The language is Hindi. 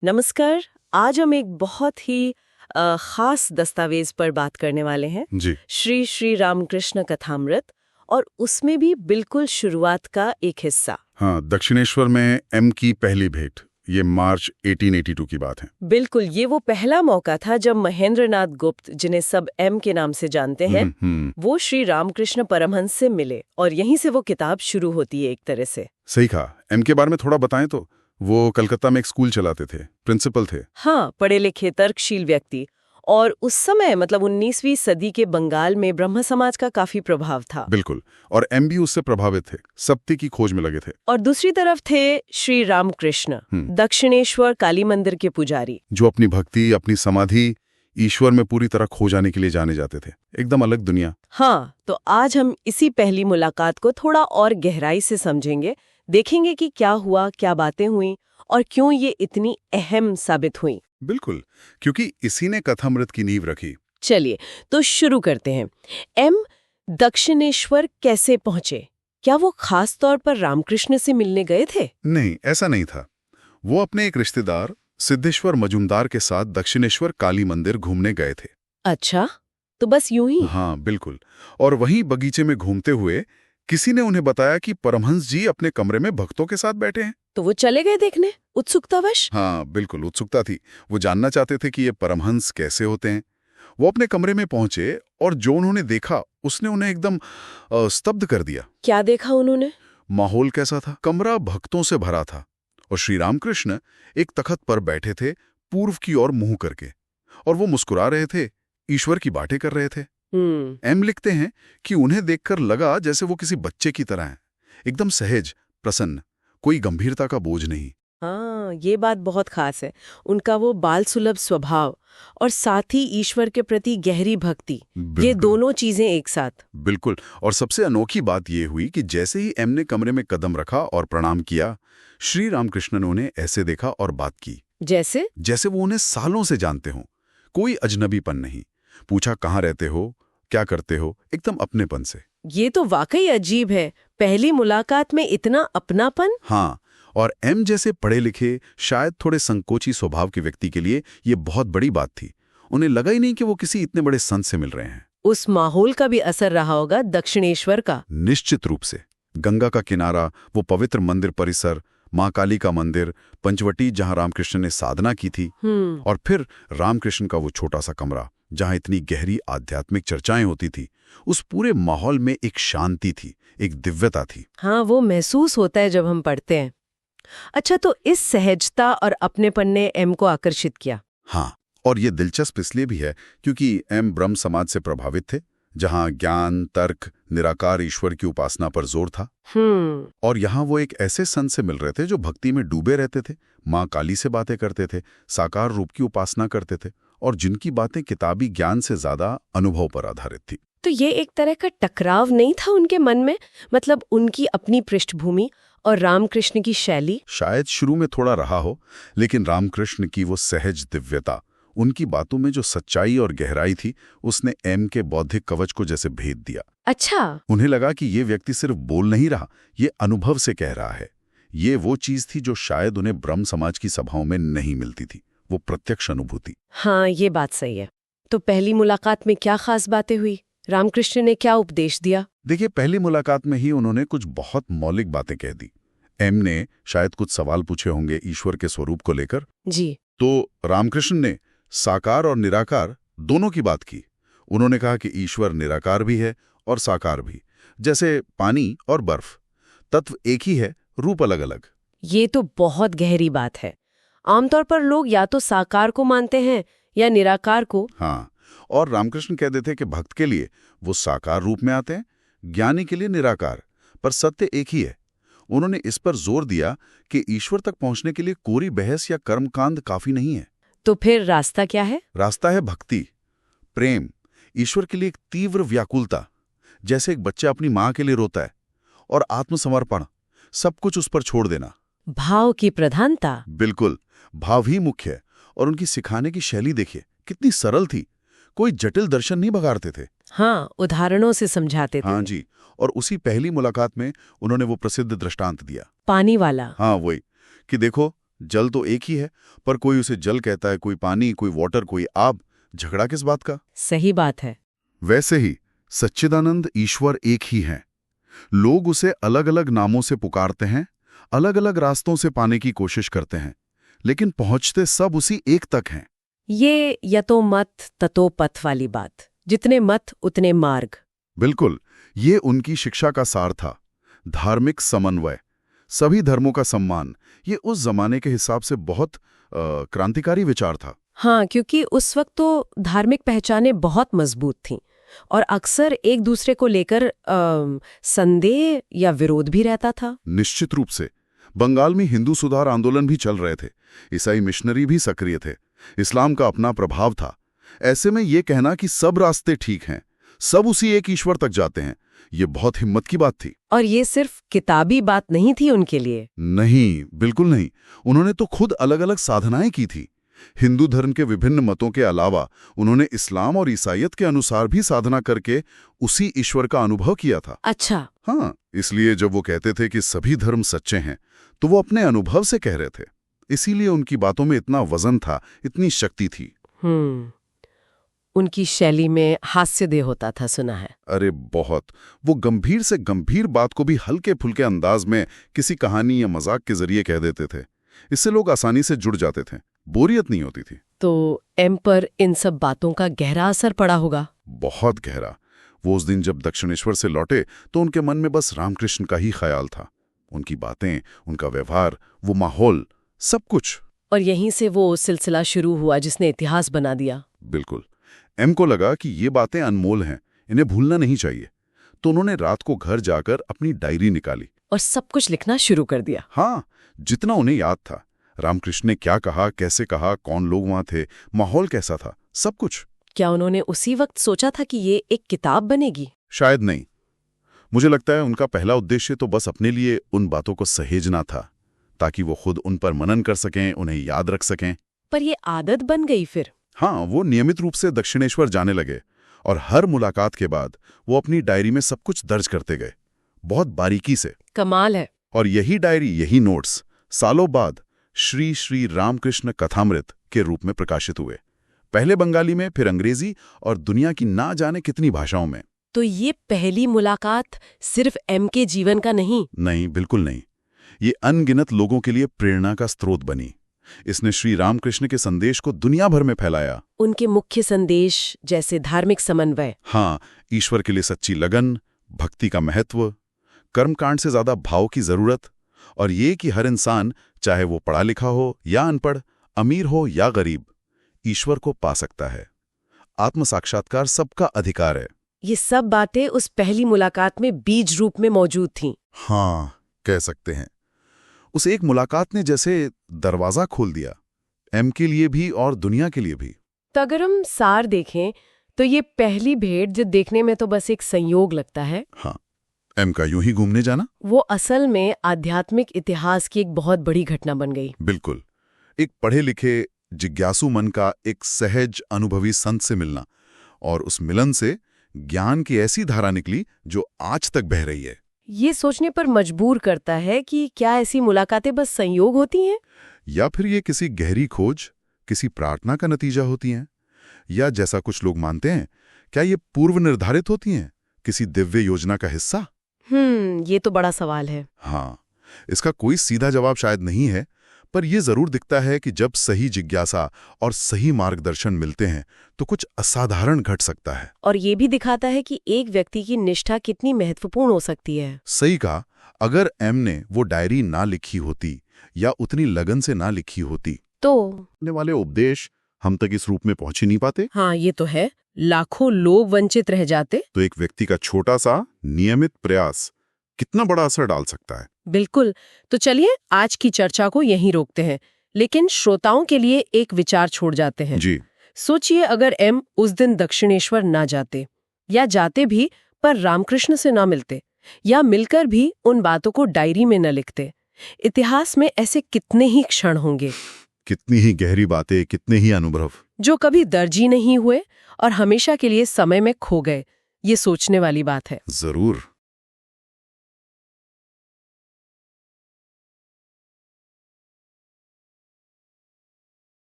नमस्कार। आज हम एक बहुत ही खास दस्तावेज पर बात करने वाले हैं जी। श्री श्री रामकृष्ण कथामृत, और उसमें भी बिल्कुल शुरुआत का एक हिस्सा। हाँ, दक्षिणेश्वर में एम की पहली भेंट, ये मार्च 1882 की बात है। बिल्कुल, ये वो पहला मौका था जब महेंद्रनाथ गुप्त, जिन्हें सब एम के नाम से जानते हैं, वो श्री रामकृष्ण परमहंस से मिले, और यहीं से वो किताब शुरू होती है एक तरह से। सही कहा। एम के बारे में थोड़ा बताएं तो। वो कलकत्ता में एक स्कूल चलाते थे, प्रिंसिपल थे। हाँ, पढ़े लिखे तर्कशील व्यक्ति, और उस समय मतलब 19वीं सदी के बंगाल में ब्रह्म समाज का काफी प्रभाव था। बिल्कुल, और एम भी उससे प्रभावित थे, सत्य की खोज में लगे थे। और दूसरी तरफ थे श्री रामकृष्ण, दक्षिणेश्वर काली मंदिर के पुजारी, जो अपनी भक्ति, अपनी समाधि ईश्वर में पूरी तरह खो जाने के लिए जाने जाते थे। एकदम अलग दुनिया। हाँ, तो आज हम इसी पहली मुलाकात को थोड़ा और गहराई से समझेंगे, देखेंगे कि क्या हुआ, क्या बातें हुई, और क्यों ये इतनी अहम साबित हुई। बिल्कुल, क्योंकि इसी ने कथामृत की नींव रखी। चलिए तो शुरू करते हैं। एम दक्षिणेश्वर कैसे पहुंचे? क्या वो खास तौर पर रामकृष्ण से मिलने गए थे? नहीं, ऐसा नहीं था। वो अपने एक रिश्तेदार सिद्धेश्वर मजूमदार के साथ दक्षिणेश्वर काली मंदिर घूमने गए थे। अच्छा, तो बस यूं ही? हाँ, बिल्कुल। और वहीं बगीचे में घूमते हुए किसी ने उन्हें बताया कि परमहंस जी अपने कमरे में भक्तों के साथ बैठे हैं। तो वो चले गए देखने, उत्सुकतावश? हाँ, बिल्कुल, उत्सुकता थी। वो जानना चाहते थे कि ये परमहंस कैसे होते हैं। वो अपने कमरे में पहुंचे और जो उन्होंने देखा उसने उन्हें एकदम स्तब्ध कर दिया। क्या देखा उन्होंने? माहौल कैसा था? कमरा भक्तों से भरा था और श्री रामकृष्ण एक तख्त पर बैठे थे, पूर्व की ओर मुंह करके, और वो मुस्कुरा रहे थे, ईश्वर की बातें कर रहे थे। एम लिखते हैं कि उन्हें देखकर लगा जैसे वो किसी बच्चे की तरह हैं, एकदम सहज, प्रसन्न, कोई गंभीरता का बोझ नहीं। हाँ, ये बात बहुत खास है। उनका वो बाल सुलभ स्वभाव और साथ ही ईश्वर के प्रति गहरी भक्ति, ये बिल्कुल। दोनों चीजें एक साथ। बिल्कुल, और सबसे अनोखी बात यह हुई कि जैसे ही एम ने कमरे में कदम रखा और प्रणाम किया, श्री रामकृष्ण ने उन्हें ऐसे देखा और बात की जैसे वो उन्हें सालों से जानते हों। कोई अजनबीपन नहीं। पूछा, कहाँ रहते हो, क्या करते हो, एकदम अपनेपन से। ये तो वाकई अजीब है, पहली मुलाकात में इतना अपनापन। हाँ, और एम जैसे पढ़े लिखे, शायद थोड़े संकोची स्वभाव के व्यक्ति के लिए ये बहुत बड़ी बात थी। उन्हें लगा ही नहीं कि वो किसी इतने बड़े संत से मिल रहे हैं। उस माहौल का भी असर रहा होगा दक्षिणेश्वर का। निश्चित रूप से। गंगा का किनारा, वो पवित्र मंदिर परिसर, माँ काली का मंदिर, पंचवटी जहाँ रामकृष्ण ने साधना की थी, और फिर रामकृष्ण का वो छोटा सा कमरा जहाँ इतनी गहरी आध्यात्मिक चर्चाएं होती थी। उस पूरे माहौल में एक शांति थी, एक दिव्यता थी। हाँ, वो महसूस होता है जब हम पढ़ते हैं। अच्छा, तो इस सहजता और अपनेपन ने एम को आकर्षित किया। हाँ, और ये दिलचस्प इसलिए भी है क्योंकि एम ब्रह्म समाज से प्रभावित थे, जहाँ ज्ञान, तर्क, निराकार ईश्वर की उपासना पर जोर था। और यहाँ वो एक ऐसे संत से मिल रहे थे जो भक्ति में डूबे रहते थे, माँ काली से बातें करते थे, साकार रूप की उपासना करते थे, और जिनकी बातें किताबी ज्ञान से ज्यादा अनुभव पर आधारित थी। तो ये एक तरह का टकराव नहीं था उनके मन में? मतलब उनकी अपनी पृष्ठभूमि और रामकृष्ण की शैली? शायद शुरू में थोड़ा रहा हो, लेकिन रामकृष्ण की वो सहज दिव्यता, उनकी बातों में जो सच्चाई और गहराई थी, उसने एम के बौद्धिक कवच को जैसे भेद दिया। अच्छा। उन्हें लगा कि ये व्यक्ति सिर्फ बोल नहीं रहा, ये अनुभव से कह रहा है। ये वो चीज थी जो शायद उन्हें ब्रह्म समाज की सभाओं में नहीं मिलती थी, वो प्रत्यक्ष अनुभूति। हाँ, ये बात सही है। तो पहली मुलाकात में क्या खास बातें हुई? रामकृष्ण ने क्या उपदेश दिया? देखिए, पहली मुलाकात में ही उन्होंने कुछ बहुत मौलिक बातें कह दी। एम ने शायद कुछ सवाल पूछे होंगे ईश्वर के स्वरूप को लेकर। जी। तो रामकृष्ण ने साकार और निराकार दोनों की बात की। उन्होंने कहा कि ईश्वर निराकार भी है और साकार भी, जैसे पानी और बर्फ, तत्व एक ही है, रूप अलग अलग। ये तो बहुत गहरी बात है। आमतौर पर लोग या तो साकार को मानते हैं या निराकार को। हाँ, और रामकृष्ण कहते थे कि भक्त के लिए वो साकार रूप में आते हैं, ज्ञानी के लिए निराकार, पर सत्य एक ही है। उन्होंने इस पर जोर दिया कि ईश्वर तक पहुंचने के लिए कोरी बहस या कर्मकांड काफी नहीं है। तो फिर रास्ता क्या है? रास्ता है भक्ति, प्रेम, ईश्वर के लिए एक तीव्र व्याकुलता, जैसे एक बच्चा अपनी माँ के लिए रोता है, और आत्मसमर्पण, सब कुछ उस पर छोड़ देना। भाव की प्रधानता। बिल्कुल, भाव ही मुख्य है। और उनकी सिखाने की शैली देखिए, कितनी सरल थी। कोई जटिल दर्शन नहीं बघाड़ते थे। हाँ, उदाहरणों से समझाते थे। हाँ जी, और उसी पहली मुलाकात में उन्होंने वो प्रसिद्ध दृष्टांत दिया, पानी वाला। हाँ वही, कि देखो जल तो एक ही है, पर कोई उसे जल कहता है, कोई पानी, कोई वाटर, कोई आब। झगड़ा किस बात का? सही बात है। वैसे ही सच्चिदानंद ईश्वर एक ही हैं। लोग उसे अलग अलग नामों से पुकारते हैं, अलग अलग रास्तों से पाने की कोशिश करते हैं, लेकिन पहुंचते सब उसी एक तक हैं। ये यतो मत ततो पथ वाली बात, जितने मत उतने मार्ग। बिल्कुल, ये उनकी शिक्षा का सार था। धार्मिक समन्वय, सभी धर्मों का सम्मान, ये उस जमाने के हिसाब से बहुत क्रांतिकारी विचार था। हाँ, क्योंकि उस वक्त तो धार्मिक पहचानें बहुत मजबूत थीं और अक्सर एक दूसरे को लेकर संदेह या विरोध भी रहता था। निश्चित रूप से बंगाल में हिंदू सुधार आंदोलन भी चल रहे थे, ईसाई मिशनरी भी सक्रिय थे, इस्लाम का अपना प्रभाव था। ऐसे में ये कहना कि सब रास्ते ठीक हैं, सब उसी एक ईश्वर तक जाते हैं, ये बहुत हिम्मत की बात थी। और ये सिर्फ किताबी बात नहीं थी उनके लिए। नहीं, बिल्कुल नहीं। उन्होंने तो खुद अलग अलग साधनाएं की थी। हिंदू धर्म के विभिन्न मतों के अलावा उन्होंने इस्लाम और ईसाइयत के अनुसार भी साधना करके उसी ईश्वर का अनुभव किया था। अच्छा। हाँ, इसलिए जब वो कहते थे कि सभी धर्म सच्चे हैं, तो वो अपने अनुभव से कह रहे थे। इसीलिए उनकी बातों में इतना वजन था, इतनी शक्ति थी। उनकी शैली में हास्यदेह होता था, सुना है। अरे बहुत। वो गंभीर से गंभीर बात को भी हल्के फुल्के अंदाज में किसी कहानी या मजाक के जरिए कह देते थे। इससे लोग आसानी से जुड़ जाते थे, बोरियत नहीं होती थी। तो एम पर इन सब बातों का गहरा असर पड़ा होगा। बहुत गहरा। वो उस दिन जब दक्षिणेश्वर से लौटे तो उनके मन में बस रामकृष्ण का ही ख्याल था। उनकी बातें, उनका व्यवहार, वो माहौल, सब कुछ। और यहीं से वो सिलसिला शुरू हुआ जिसने इतिहास बना दिया। बिल्कुल। एम को लगा कि ये बातें अनमोल हैं, इन्हें भूलना नहीं चाहिए। तो उन्होंने रात को घर जाकर अपनी डायरी निकाली और सब कुछ लिखना शुरू कर दिया। हाँ, जितना उन्हें याद था। रामकृष्ण ने क्या कहा, कैसे कहा, कौन लोग वहां थे, माहौल कैसा था, सब कुछ। क्या उन्होंने उसी वक्त सोचा था कि ये एक किताब बनेगी? शायद नहीं। मुझे लगता है उनका पहला उद्देश्य तो बस अपने लिए उन बातों को सहेजना था, ताकि वो खुद उन पर मनन कर सकें, उन्हें याद रख सकें। पर ये आदत बन गई फिर। हाँ, वो नियमित रूप से दक्षिणेश्वर जाने लगे और हर मुलाकात के बाद वो अपनी डायरी में सब कुछ दर्ज करते गए, बहुत बारीकी से। कमाल है। और यही डायरी, यही नोट्स सालों बाद श्री श्री रामकृष्ण कथामृत के रूप में प्रकाशित हुए। पहले बंगाली में, फिर अंग्रेजी और दुनिया की ना जाने कितनी भाषाओं में। तो ये पहली मुलाकात सिर्फ एम के जीवन का नहीं? नहीं, बिल्कुल नहीं। ये अनगिनत लोगों के लिए प्रेरणा का स्रोत बनी। इसने श्री रामकृष्ण के संदेश को दुनिया भर में फैलाया। उनके मुख्य संदेश जैसे धार्मिक समन्वय, हाँ, ईश्वर के लिए सच्ची लगन, भक्ति का महत्व, कर्मकांड से ज्यादा भाव की जरूरत, और ये कि हर इंसान, चाहे वो पढ़ा लिखा हो या अनपढ़, अमीर हो या गरीब, ईश्वर को पा सकता है। आत्म साक्षात्कार सबका अधिकार है। ये सब बातें उस पहली मुलाकात में बीज रूप में मौजूद थीं। हाँ, कह सकते हैं। उस एक मुलाकात ने जैसे दरवाजा खोल दिया, एम के लिए भी और दुनिया के लिए भी। तो अगर हम सार देखें तो ये पहली भेंट जो देखने में तो बस एक संयोग लगता है, हाँ, एम का यूं ही घूमने जाना, वो असल में आध्यात्मिक इतिहास की एक बहुत बड़ी घटना बन गई। बिल्कुल। एक पढ़े लिखे जिज्ञासु मन का एक सहज अनुभवी संत से मिलना, और उस मिलन से ज्ञान की ऐसी धारा निकली जो आज तक बह रही है। ये सोचने पर मजबूर करता है कि क्या ऐसी मुलाकातें बस संयोग होती हैं, या फिर ये किसी गहरी खोज, किसी प्रार्थना का नतीजा होती हैं, या जैसा कुछ लोग मानते हैं, क्या ये पूर्व निर्धारित होती हैं, किसी दिव्य योजना का हिस्सा? ये तो बड़ा सवाल है। हाँ, इसका कोई सीधा जवाब शायद नहीं है, पर यह जरूर दिखता है कि जब सही जिज्ञासा और सही मार्गदर्शन मिलते हैं तो कुछ असाधारण घट सकता है। और ये भी दिखाता है कि एक व्यक्ति की निष्ठा कितनी महत्वपूर्ण हो सकती है। सही कहा। अगर एम ने वो डायरी ना लिखी होती या उतनी लगन से ना लिखी होती तो आने वाले उपदेश हम तक इस रूप में पहुंच ही नहीं पाते। हाँ, ये तो है। लाखों लोग वंचित रह जाते। तो एक व्यक्ति का छोटा सा नियमित प्रयास कितना बड़ा असर डाल सकता है। बिल्कुल। तो चलिए आज की चर्चा को यहीं रोकते हैं, लेकिन श्रोताओं के लिए एक विचार छोड़ जाते हैं। जी। सोचिए अगर एम उस दिन दक्षिणेश्वर ना जाते, या जाते भी पर रामकृष्ण से ना मिलते, या मिलकर भी उन बातों को डायरी में न लिखते, इतिहास में ऐसे कितने ही क्षण होंगे, कितनी ही गहरी बातें, कितने ही अनुभव जो कभी दर्ज ही नहीं हुए और हमेशा के लिए समय में खो गए। ये सोचने वाली बात है। जरूर।